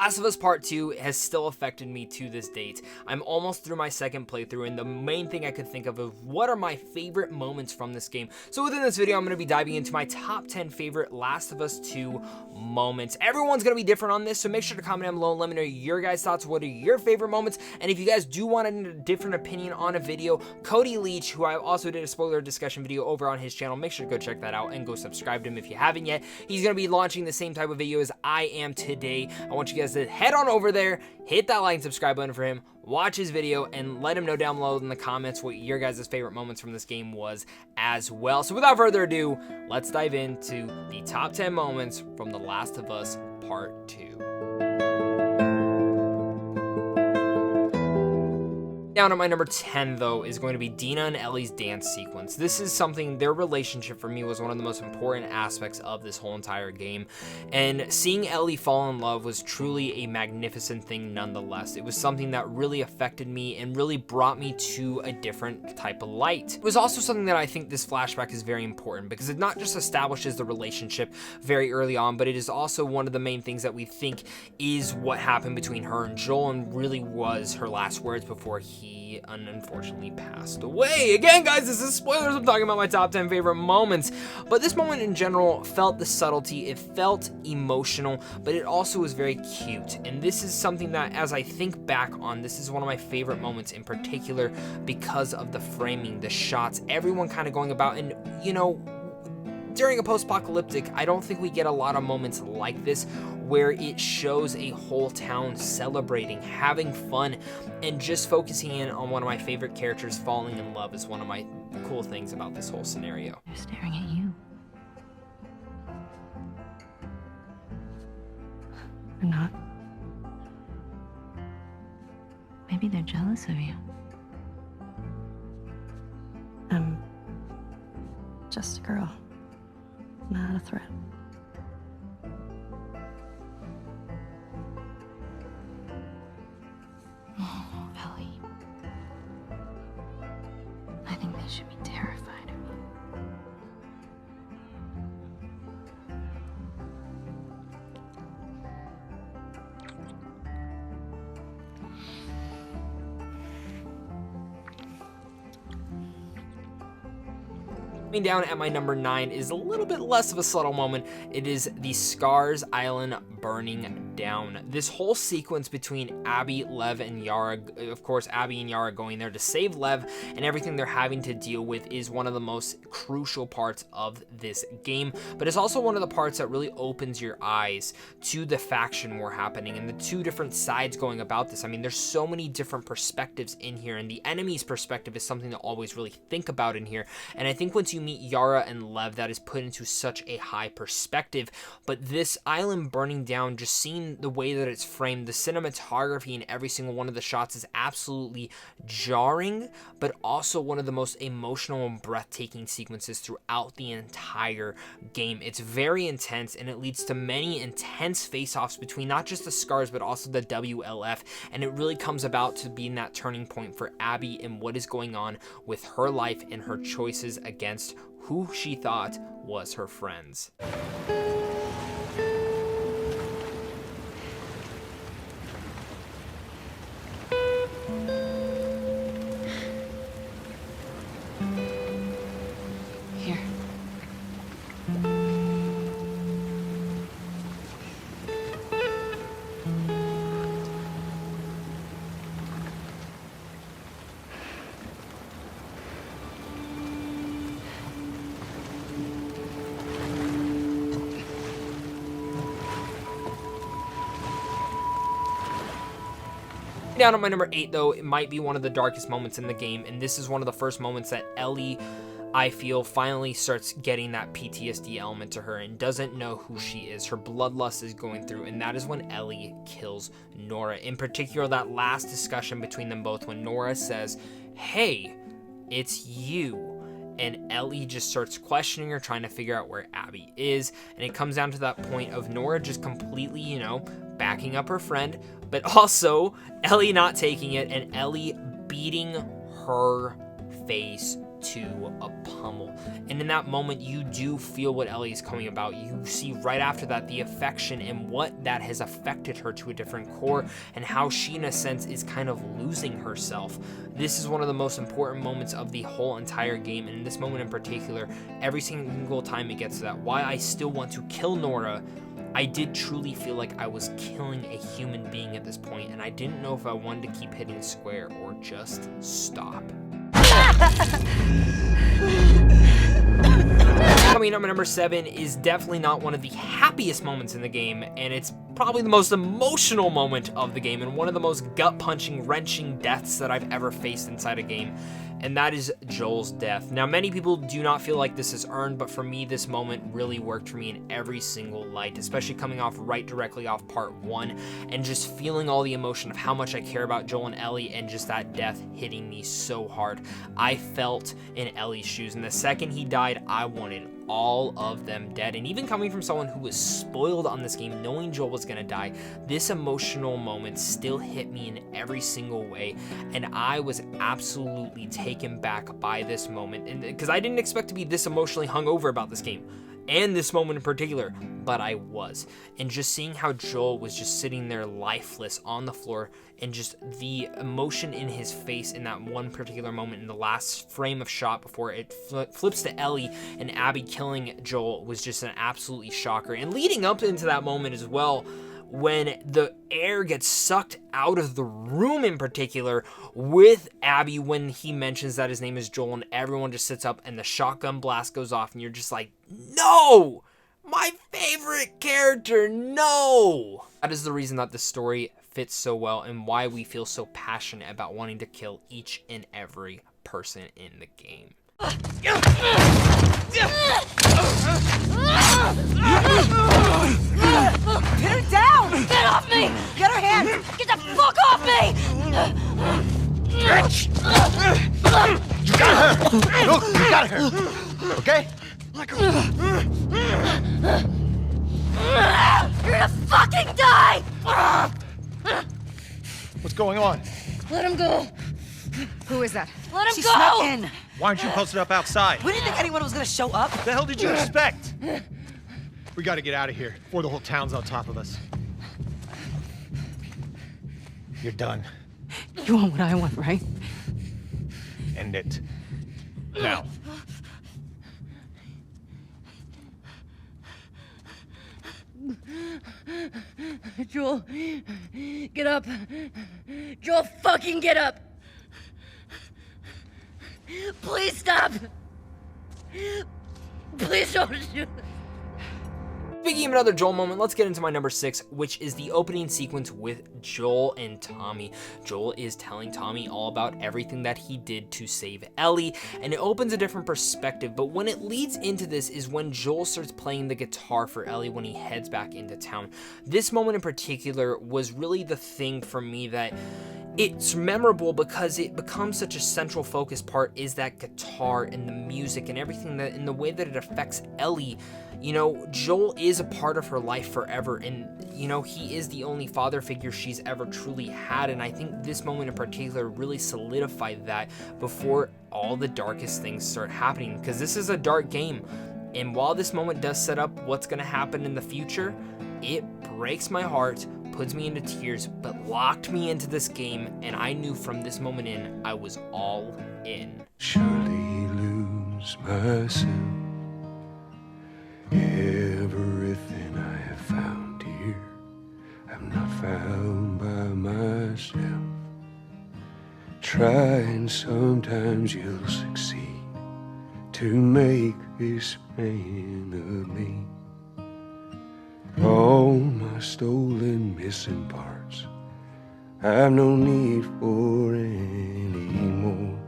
Last of Us Part 2 has still affected me to this date. I'm almost through my second playthrough, and the main thing I could think of what are my favorite moments from this game. So within this video, I'm going to be diving into my top 10 favorite Last of Us 2 moments. Everyone's going to be different on this, so make sure to comment down below and let me know your guys' thoughts. What are your favorite moments? And if you guys do want a different opinion on a video, Cody Leach, who I also did a spoiler discussion video over on his channel, make sure to go check that out and go subscribe to him if you haven't yet. He's going to be launching the same type of video as I am today. I want you guys to head on over there, hit that like and subscribe button for him, watch his video, and let him know down below in the comments what your guys' favorite moments from this game was as well. So without further ado, let's dive into the top 10 moments from The Last of Us Part 2. Down at my number 10, though, is going to be Dina and Ellie's dance sequence. This is something, their relationship for me was one of the most important aspects of this whole entire game. And seeing Ellie fall in love was truly a magnificent thing nonetheless. It was something that really affected me and really brought me to a different type of light. It was also something that I think this flashback is very important because it not just establishes the relationship very early on, but it is also one of the main things that we think is what happened between her and Joel and really was her last words before he unfortunately passed away. Again, guys, this is spoilers. I'm talking about my top 10 favorite moments, but this moment in general felt the subtlety. It felt emotional, but it also was very cute. And this is something that, as I think back on, this is one of my favorite moments in particular because of the framing, the shots, everyone kind of going about. And you know, during a post-apocalyptic, I don't think we get a lot of moments like this where it shows a whole town celebrating, having fun, and just focusing in on one of my favorite characters falling in love is one of my cool things about this whole scenario. They're staring at you. Or not. Maybe they're jealous of you. I'm just a girl, not a threat. Oh, Ellie. I think they should be terrified of you. Coming down at my number 9 is a little bit less of a subtle moment. It is the Scars Island burning down. This whole sequence between Abby, Lev, and Yara, of course, Abby and Yara going there to save Lev and everything they're having to deal with is one of the most crucial parts of this game, but it's also one of the parts that really opens your eyes to the faction war happening and the two different sides going about this. I mean, there's so many different perspectives in here, and the enemy's perspective is something to always really think about in here, and I think once you meet Yara and Lev, that is put into such a high perspective. But this island burning down, just seeing the way that it's framed, the cinematography in every single one of the shots is absolutely jarring, but also one of the most emotional and breathtaking sequences throughout the entire game. It's very intense, and it leads to many intense face-offs between not just the Scars, but also the WLF, and it really comes about to being that turning point for Abby and what is going on with her life and her choices against who she thought was her friends. Here. Down at my number 8, though, it might be one of the darkest moments in the game, and this is one of the first moments that Ellie, I feel, finally starts getting that PTSD element to her and doesn't know who she is. Her bloodlust is going through, and that is when Ellie kills Nora. In particular, that last discussion between them both when Nora says, "Hey, it's you." And Ellie just starts questioning her, trying to figure out where Abby is. And it comes down to that point of Nora just completely, you know, backing up her friend, but also Ellie not taking it and Ellie beating her face to a pummel. And in that moment, you do feel what Ellie is coming about. You see right after that the affection and what that has affected her to a different core, and how she, in a sense, is kind of losing herself. This is one of the most important moments of the whole entire game, and in this moment in particular, every single time it gets to that, why I still want to kill Nora, I did truly feel like I was killing a human being at this point, and I didn't know if I wanted to keep hitting square or just stop. Coming up at number 7 is definitely not one of the happiest moments in the game, and it's probably the most emotional moment of the game, and one of the most gut-punching, wrenching deaths that I've ever faced inside a game, and that is Joel's death. Now, many people do not feel like this is earned, but for me, this moment really worked for me in every single light, especially coming off directly off part 1, and just feeling all the emotion of how much I care about Joel and Ellie, and just that death hitting me so hard. I felt in Ellie's shoes, and the second he died, I wanted all of them dead. And even coming from someone who was spoiled on this game, knowing Joel was gonna die, this emotional moment still hit me in every single way, and I was absolutely taken back by this moment, and because I didn't expect to be this emotionally hungover about this game and this moment in particular, but I was. And just seeing how Joel was just sitting there lifeless on the floor, and just the emotion in his face in that one particular moment in the last frame of shot before it flips to Ellie and Abby killing Joel, was just an absolutely shocker. And leading up into that moment as well, when the air gets sucked out of the room in particular with Abby, when he mentions that his name is Joel, and everyone just sits up and the shotgun blast goes off, and you're just like, no! My favorite character, no! That is the reason that the story fits so well, and why we feel so passionate about wanting to kill each and every person in the game. Get her down! Get off me! Get her hand! Get the fuck off me! Bitch! You got her! Look, you got her! Okay? You're gonna fucking die! What's going on? Let him go! Who is that? Let him She go! snuck in. Why aren't you posted up outside? We didn't think anyone was gonna show up. What the hell did you expect? We gotta get out of here before the whole town's on top of us. You're done. You want what I want, right? End it. Now. Joel, get up. Joel, fucking get up. Please stop. Please don't do it. Speaking of another Joel moment, let's get into my number 6, which is the opening sequence with Joel and Tommy. Joel is telling Tommy all about everything that he did to save Ellie, and it opens a different perspective, but when it leads into this is when Joel starts playing the guitar for Ellie when he heads back into town. This moment in particular was really the thing for me that it's memorable, because it becomes such a central focus part, is that guitar and the music and everything, that in the way that it affects Ellie. You know, Joel is a part of her life forever, and, you know, he is the only father figure she's ever truly had, and I think this moment in particular really solidified that before all the darkest things start happening, because this is a dark game, and while this moment does set up what's going to happen in the future, it breaks my heart, puts me into tears, but locked me into this game, and I knew from this moment in, I was all in. Surely lose myself. Everything I have found here, I'm not found by myself. Try and sometimes you'll succeed to make this man of me. All my stolen missing parts, I've no need for any more.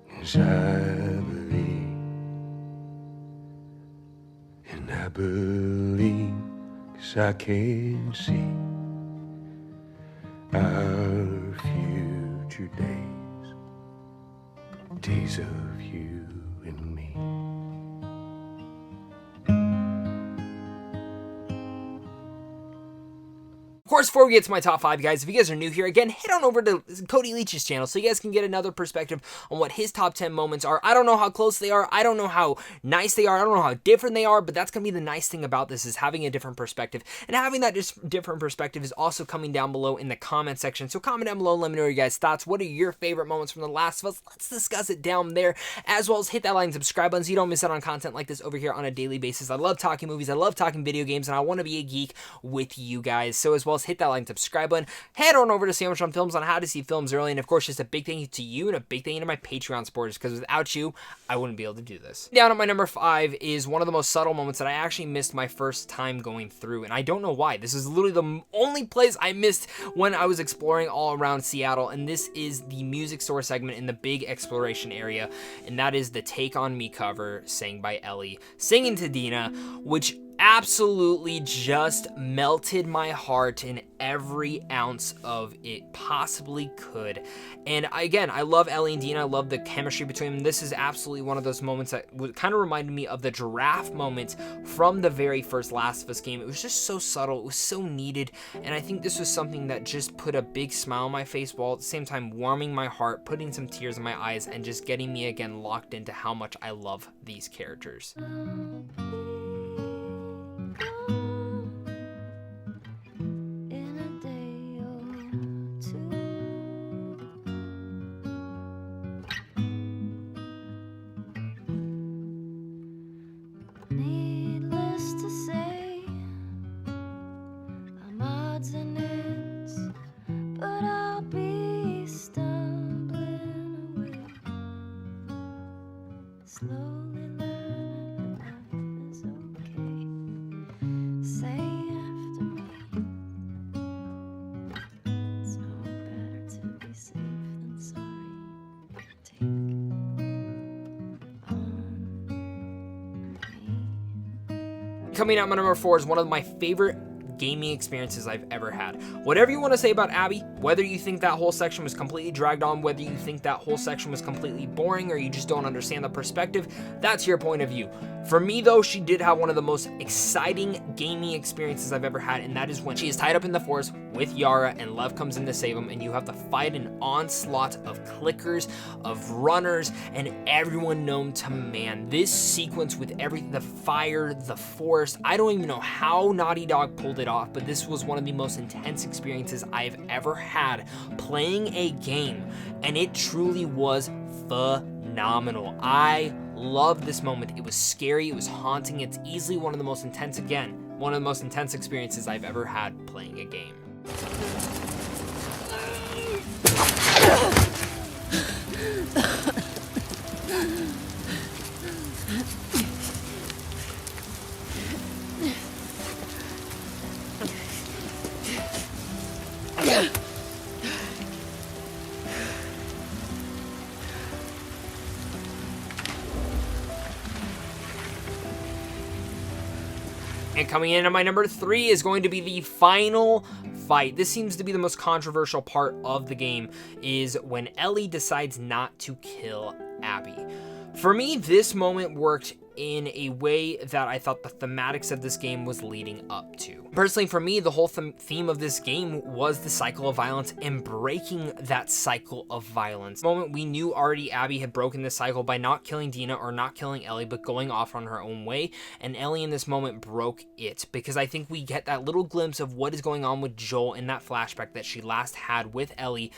'Cause I believe. And I believe, 'cause I can see our future days, days of you and me. Of course, before we get to my top 5, guys, if you guys are new here, again, head on over to Cody Leach's channel so you guys can get another perspective on what his top 10 moments are. I don't know how close they are. I don't know how nice they are. I don't know how different they are, but that's going to be the nice thing about this, is having a different perspective. And having that different perspective is also coming down below in the comment section. So comment down below, let me know your guys' thoughts. What are your favorite moments from The Last of Us? Let's discuss it down there, as well as hit that like and subscribe button so you don't miss out on content like this over here on a daily basis. I love talking movies. I love talking video games, and I want to be a geek with you guys. So as well as hit that like and subscribe button. Head on over to Sandwich on Films on how to see films early. And of course, just a big thank you to you and a big thank you to my Patreon supporters, because without you, I wouldn't be able to do this. Down at my number 5 is one of the most subtle moments that I actually missed my first time going through, and I don't know why. This is literally the only place I missed when I was exploring all around Seattle, and this is the music store segment in the big exploration area, and that is the Take On Me cover sang by Ellie, singing to Dina, which absolutely just melted my heart in every ounce of it possibly could. And again, I love Ellie and Dina. I love the chemistry between them. This is absolutely one of those moments that kind of reminded me of the giraffe moment from the very first Last of Us game. It was just so subtle. It was so needed. And I think this was something that just put a big smile on my face, while at the same time warming my heart, putting some tears in my eyes, and just getting me again locked into how much I love these characters. Coming out my number 4 is one of my favorite gaming experiences I've ever had. Whatever you want to say about Abby, whether you think that whole section was completely dragged on, whether you think that whole section was completely boring, or you just don't understand the perspective, that's your point of view. For me, though, she did have one of the most exciting gaming experiences I've ever had, and that is when she is tied up in the forest with Yara and Lev comes in to save him, and you have to fight an onslaught of clickers, of runners, and everyone known to man. This sequence with everything, the fire, the forest, I don't even know how Naughty Dog pulled it off, but this was one of the most intense experiences I've ever had playing a game, and it truly was phenomenal. I loved this moment. It was scary, it was haunting, it's easily one of the most intense, again, one of the most intense experiences I've ever had playing a game. And coming in at my number 3 is going to be the final fight. This seems to be the most controversial part of the game, is when Ellie decides not to kill Abby. For me, this moment worked in a way that I thought the thematics of this game was leading up to. Personally, for me, the whole theme of this game was the cycle of violence and breaking that cycle of violence. The moment we knew already Abby had broken this cycle by not killing Dina or not killing Ellie, but going off on her own way, and Ellie in this moment broke it, because I think we get that little glimpse of what is going on with Joel in that flashback that she last had with Ellie.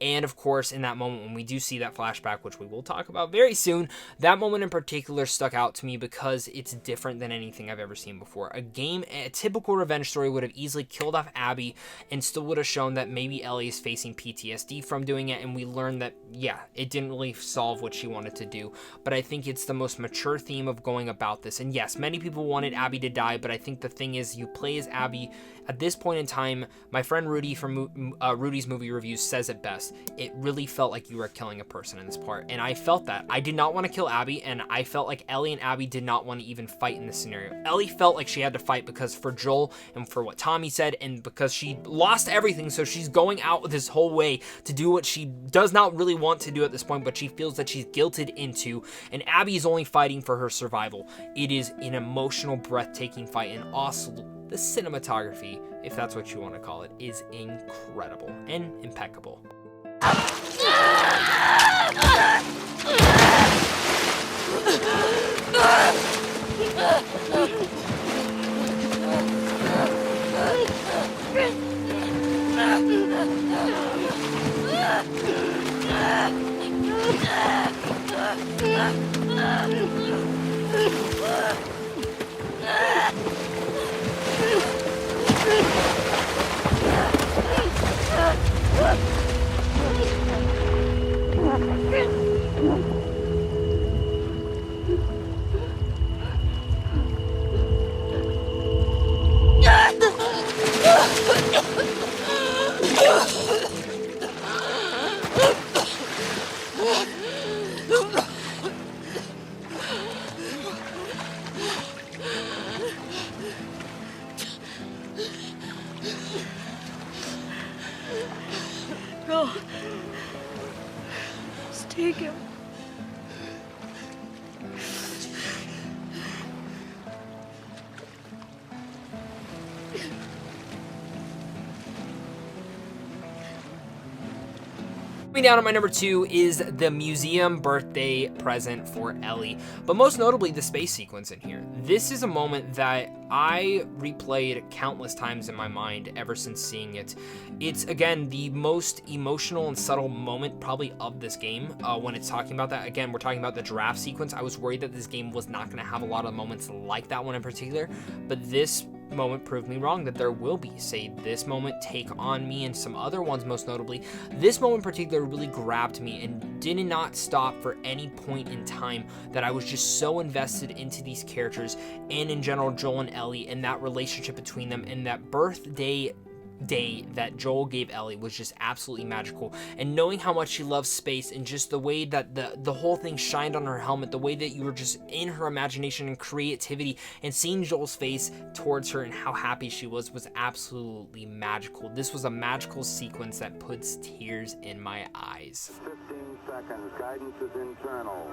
And of course, in that moment when we do see that flashback, which we will talk about very soon, that moment in particular stuck out to me because it's different than anything I've ever seen before. A typical revenge story would have easily killed off Abby and still would have shown that maybe Ellie is facing PTSD from doing it, and we learned that, yeah, it didn't really solve what she wanted to do. But I think it's the most mature theme of going about this. And yes, many people wanted Abby to die, but I think the thing is, you play as Abby. At this point in time, my friend Rudy from Rudy's Movie Reviews says it best. It really felt like you were killing a person in this part, and I felt that. I did not want to kill Abby, and I felt like Ellie and Abby did not want to even fight in this scenario. Ellie felt like she had to fight because for Joel and for what Tommy said, and because she lost everything, so she's going out this whole way to do what she does not really want to do at this point, but she feels that she's guilted into, and Abby is only fighting for her survival. It is an emotional, breathtaking fight, and the cinematography, if that's what you want to call it, is incredible and impeccable. Go. Just take him. Coming down at my number 2 is the museum birthday present for Ellie, but most notably the space sequence in here. This is a moment that I replayed countless times in my mind ever since seeing it. It's, again, the most emotional and subtle moment probably of this game when it's talking about that. Again, we're talking about the giraffe sequence. I was worried that this game was not going to have a lot of moments like that one in particular, but this moment proved me wrong, that there will be. Say this moment, Take On Me, and some other ones most notably. This moment in particular really grabbed me and did not stop for any point in time, that I was just so invested into these characters and in general Joel and Ellie and that relationship between them, and that birthday day that Joel gave Ellie was just absolutely magical. And knowing how much she loves space and just the way that the whole thing shined on her helmet, the way that you were just in her imagination and creativity, and seeing Joel's face towards her and how happy she was absolutely magical. This was a magical sequence that puts tears in my eyes. 15 seconds. Guidance is internal.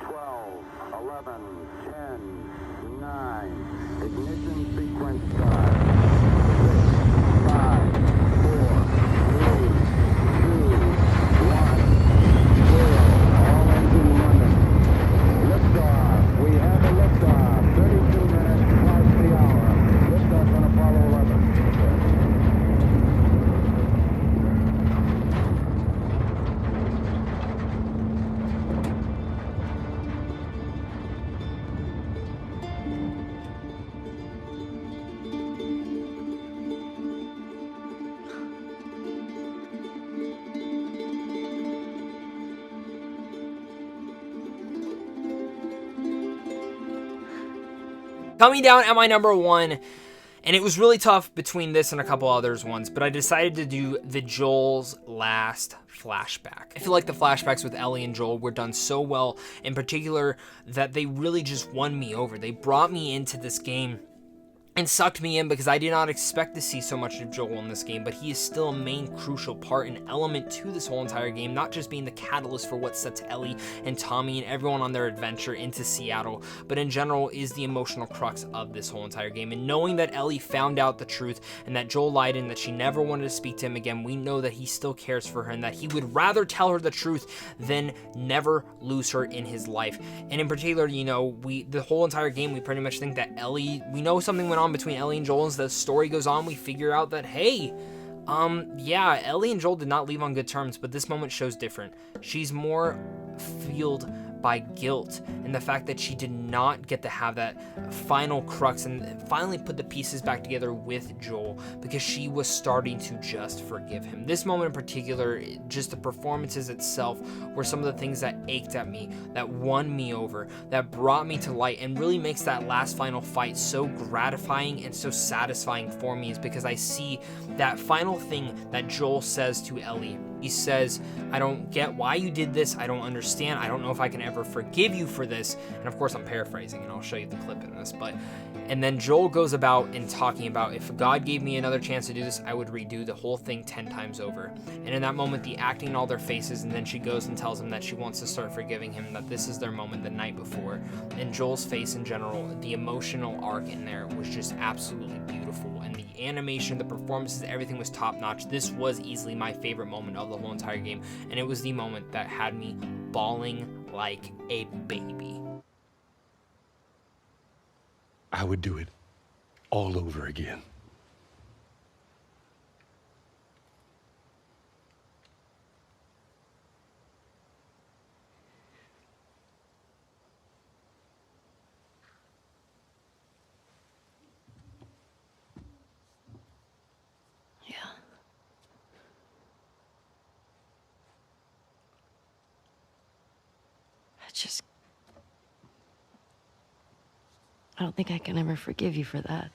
12, 11, 10, 9. Ignition sequence start. 5, 4, 3, 2, 1, 0. All engine running. Liftoff. We have a liftoff. 32 minutes past the hour. Liftoff on Apollo 11. Coming down at my number 1, and it was really tough between this and a couple others ones, but I decided to do the Joel's last flashback. I feel like the flashbacks with Ellie and Joel were done so well, in particular, that they really just won me over. They brought me into this game and sucked me in, because I did not expect to see so much of Joel in this game, but he is still a main crucial part and element to this whole entire game, not just being the catalyst for what sets Ellie and Tommy and everyone on their adventure into Seattle, but in general is the emotional crux of this whole entire game. And knowing that Ellie found out the truth and that Joel lied and that she never wanted to speak to him again, we know that he still cares for her and that he would rather tell her the truth than never lose her in his life. And in particular, you know, the whole entire game, we pretty much think that Ellie, we know something went on between Ellie and Joel. As the story goes on, we figure out that, hey, yeah, Ellie and Joel did not leave on good terms, but this moment shows different. She's more fueled by guilt and the fact that she did not get to have that final crux and finally put the pieces back together with Joel, because she was starting to just forgive him. This moment in particular, just the performances itself, were some of the things that ached at me, that won me over, that brought me to light, and really makes that last final fight so gratifying and so satisfying for me, is because I see that final thing that Joel says to Ellie He says, I don't get why you did this. I don't understand. I don't know if I can ever forgive you for this. And of course, I'm paraphrasing, and I'll show you the clip in this. And then Joel goes about and talking about, if God gave me another chance to do this, I would redo the whole thing 10 times over. And in that moment, the acting in all their faces, and then she goes and tells him that she wants to start forgiving him, that this is their moment the night before. And Joel's face in general, the emotional arc in there was just absolutely beautiful. And the animation, the performances, everything was top notch. This was easily my favorite moment of the whole entire game, and it was the moment that had me bawling like a baby. I would do it all over again. Yeah. I don't think I can ever forgive you for that.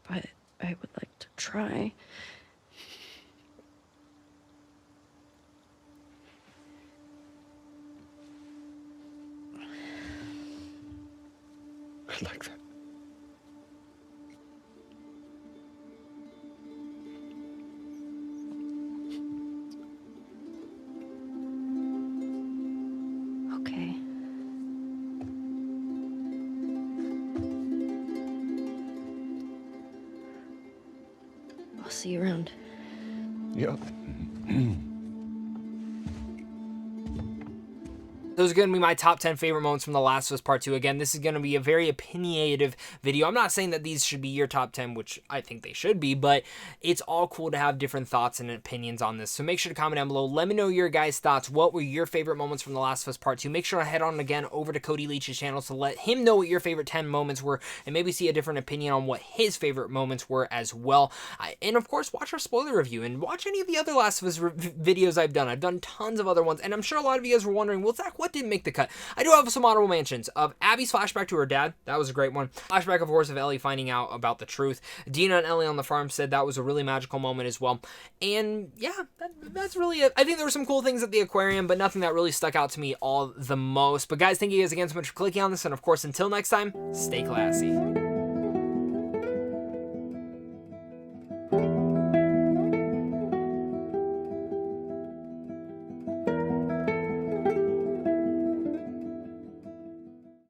But I would like to try. I like that. Okay. I'll see you around. Yep. Those are going to be my top 10 favorite moments from The Last of Us Part 2. Again, this is going to be a very opinionative video. I'm not saying that these should be your top 10, which I think they should be, but it's all cool to have different thoughts and opinions on this. So make sure to comment down below. Let me know your guys' thoughts. What were your favorite moments from The Last of Us Part 2? Make sure to head on again over to Cody Leach's channel to let him know what your favorite 10 moments were, and maybe see a different opinion on what his favorite moments were as well. And of course, watch our spoiler review and watch any of the other Last of Us videos I've done. I've done tons of other ones, and I'm sure a lot of you guys were wondering, well, Zach, what didn't make the cut? I do have some honorable mentions of Abby's flashback to her dad. That was a great one. Flashback, of course, of Ellie finding out about the truth. Dina and Ellie on the farm said that was a really magical moment as well. And yeah, that's really it. I think there were some cool things at the aquarium, but nothing that really stuck out to me all the most. But guys, thank you guys again so much for clicking on this. And of course, until next time, stay classy.